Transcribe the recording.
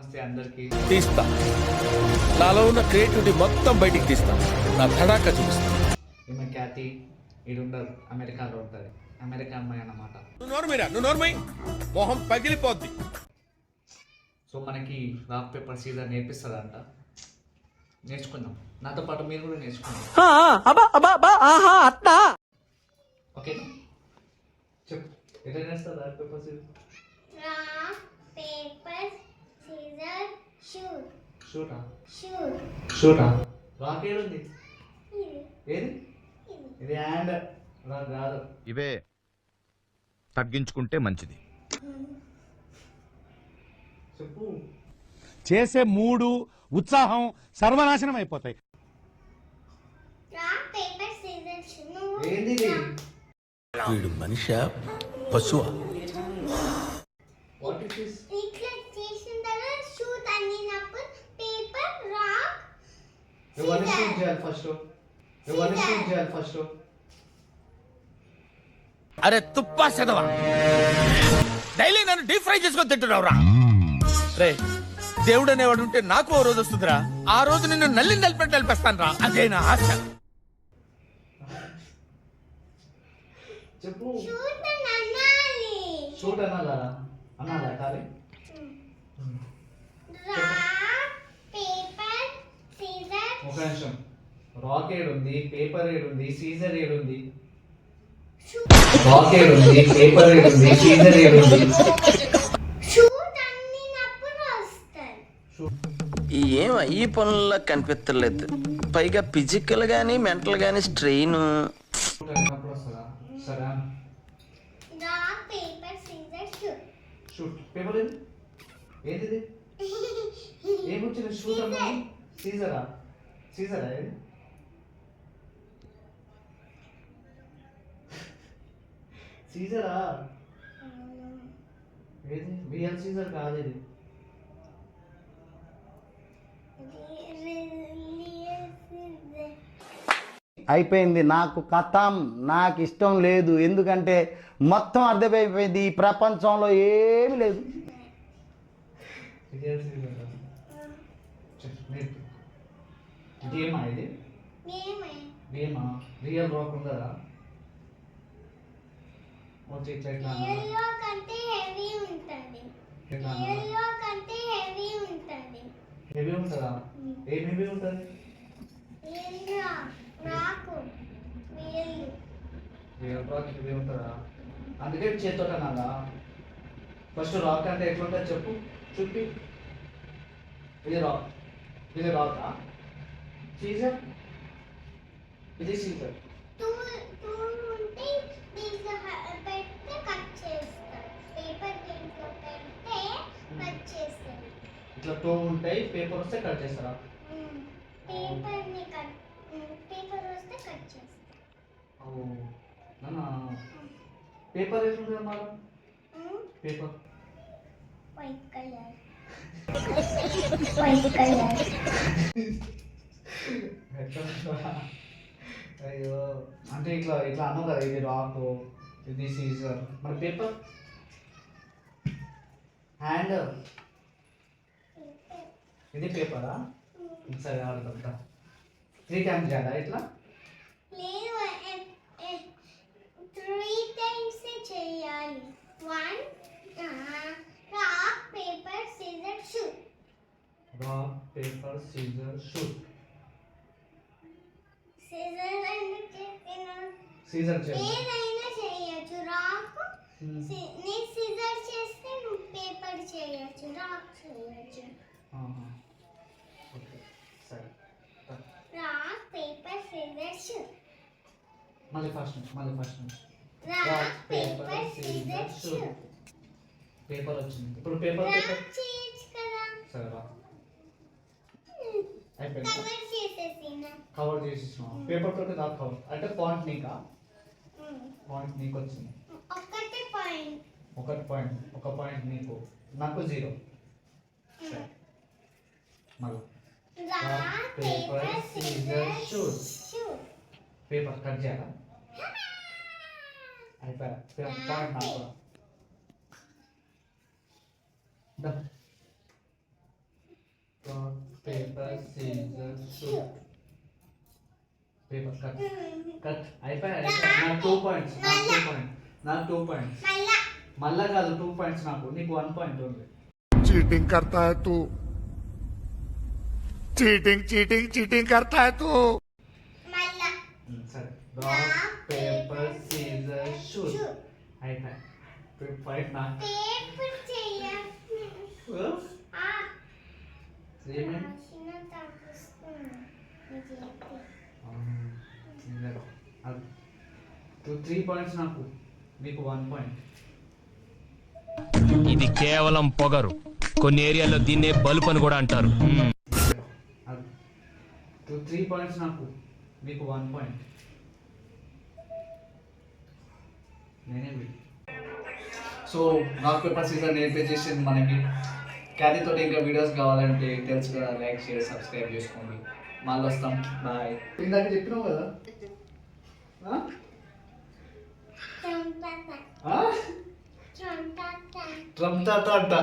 నమస్తే అందరికి. తీస్తా, నాలో ఉన్న క్రియేటివిటీ మొత్తం బయటికి తీస్తా, నా తడాక చూపిస్తా. ఈమె ఖ్యాతి ఈడుండదు, అమెరికాలో ఉంటుంది. అమెరికా అమ్మాయి అన్నమాట. నువ్వు నోర్మై మొహం పగిలిపోద్ది. సో మనకి రాక్ పేపర్ సీజర్ నేర్పిస్తుందంట. నేర్చుకుందాం, నాతో పాటు మీరు కూడా నేర్చుకుందాం. ఓకే చెప్పు, ఎట్లా నేర్స్తారు rock paper scissor? Rock paper scissor shoot. షూటా? షూట్. షూటా? రాక్ ఏడుంది? ఏది? ఇది హ్యాండ్. రాక్ కాదు. ఇవే తగ్గించుకుంటే మంచిది. చెప్పు. చేసే మూడు ఉత్సాహం సర్వనాశనం అయిపోతాయి. Rock paper scissor shoot. ఏంది ఇది? వీడు మనిషా పశువా? What is this? ఇట్లా చేసిన తర్వాత షూట్ అన్నప్పుడు పేపర్ రాక్ ఎవరిని షూట్ చేయాలి ఫస్ట్? ఎవరిని షూట్ చేయాలి ఫస్ట్? అరే తుప్పా చదవా, డైలీ నన్ను డీప్ ఫ్రై చేసుకొని తింటున్నావురా. రే, దేవుడు అనేవాడు ఉంటే నాకు ఓ రోజు వస్తుందిరా. ఆ రోజు నిన్ను నలిపెట్టి నలిపేస్తాను రా. అదే నా ఆశ. చెప్పు. షూట్ అని అనాలి. షూట్ అనాలా? అనాలా కాదు? Rock paper scissor. ఒక నిమిషం. రాక్ ఏడుంది, పేపర్ ఏడుంది, సీజర్ ఏడుంది? రాక్ ఏడుంది, పేపర్ ఏడుంది, సీజర్ ఏడుంది? షూట్ అన్నప్పుడు వస్తాయి. ఏం ఈ పనుల్లో కనిపించలేదు. పైగా ఫిజికల్ గానీ మెంటల్ గానీ స్ట్రెయిన్. షూట్ అయినప్పుడు వస్తుందా? సరే rock paper scissor shoot. Shoot. Paper ఏది? ఏది? ఏమొచ్చింది? షూట్ అన్నా? సీజరా? సీజరా ఏది? సీజరా? ఏది? రియల్ సీజర్ కాదు ఇది. అయిపోయింది, నాకు కథం, నాకు ఇష్టం లేదు. ఎందుకంటే మొత్తం అర్థమైపోయింది, ఈ ప్రపంచంలో ఏమీ లేదు. రియల్ సీజర్ గేమా ఇది? గేమా? రియల్ రాక్ ఉండదా? వచ్చి ఇట్లా ఇట్లా ఎల్లో కంటే హెవీ ఉంటుంది. ఎల్లో కంటే హెవీ ఉంటుంది. హెవీ ఉంటుందా? ఏం హెవీ ఉంటుంది? ఎల్లో రాకు ఎల్లో. రియల్ రాక్ హెవీ ఉంటుందా? అందుకే చేతితో అనాలా? ఫస్ట్ రాక్ అంటే ఎట్లుంటుంది చెప్పు, చూపి. ఇది రాక్, ఇది రాకా? సీజర్? ఇది సీజర్. టూ ఉంటే దీంట్లో పెడితే కట్ చేస్తారు. పేపర్ దీంట్లో పెడితే కట్ చేస్తారు. ఇట్లా టూ ఉంటాయి, పేపర్ వస్తే కట్ చేస్తారా? పేపర్ని కట్ పేపర్ వస్తే కట్ చేస్తారు. ఓ నాన్న, పేపర్ ఎట్లుంటుంది అన్నారు? Paper white colour. White colour. అయ్యో, అంటే ఇట్లా ఇట్లా అన్నావు కదా, ఇది రాక్, ఇది సీజర్, మరి పేపర్ హ్యాండ్, ఇది పేపరా? సరే ఆడుతుంటా. 3 times చేయాలా ఇట్లా? లేదు, 3 times చేయాలి. 1 rock paper scissor shoot. Rock paper scissor shoot. Scissor ఎందుకు చేస్తున్నా? సీజర్ చేయాలి. ఏదైనా చేయొచ్చు. రాక్ నేను సీజర్ చేస్తే నువ్వు పేపర్ చేయొచ్చు, రాక్ చేయొచ్చు. ఓకే సరే. Rock paper scissor shoot. మళ్ళీ ఫస్ట్ నుంచి. Rock paper scissor shoot. Paper వచ్చింది. ఇప్పుడు పేపర్ రాక్ చేయొచ్చు కదా. సరే రా, అయిపోయింది. కవర్ చేసేసినా. కవర్ చేసేసినాం. పేపర్ తోటి నాకు కవర్ అంటే పాయింట్ నీకా? పాయింట్ నీకు వచ్చింది. ఒకటే పాయింట్. ఒక పాయింట్ నీకు, నాకు 0. సరే మళ్ళీ rock paper scissor shoot. Paper cut చేయాలా? అయిపోయా. పాయింట్ నాకు. Paper scissor shoot. Paper cut cut అయిపోయి నాకు 2 పాయింట్స్. నాకు 2 పాయింట్స్. మళ్ళా కాదు 2 పాయింట్స్ నాకు. నీకు 1 పాయింట్ ఉంది. चीटिंग करता है तू, चीटिंग चीटिंग चीटिंग करता है तू. మళ్ళా సరే రాక్ పేపర్ సీజర్ షూట్ అయిపోయి పాయింట్ నాకు. పేపర్ చేయాలి. ఏమైంది? చిన్న తగ్గిస్తుంది. టూ 3 పాయింట్స్ నాకు. నీకు 1 పాయింట్. ఇది కేవలం పొగరు. కొన్ని ఏరియాల్లో దీన్నే బల్బ్ అని కూడా అంటారు. 3 పాయింట్స్ నాకు. నీకు 1 పాయింట్. నేనే సో రాక్ పేపర్ సీజర్ నేర్పించేసింది మనకి. ఖ్యాతితో ఇంకా వీడియోస్ కావాలంటే తెలుసు కదా, లైక్ షేర్ సబ్స్క్రైబ్ చేసుకోండి. మళ్ళీ వస్తాం. బాయ్. ఇందాక చెప్పినావు కదా. చంపత ట్రంప్ తాత అంట.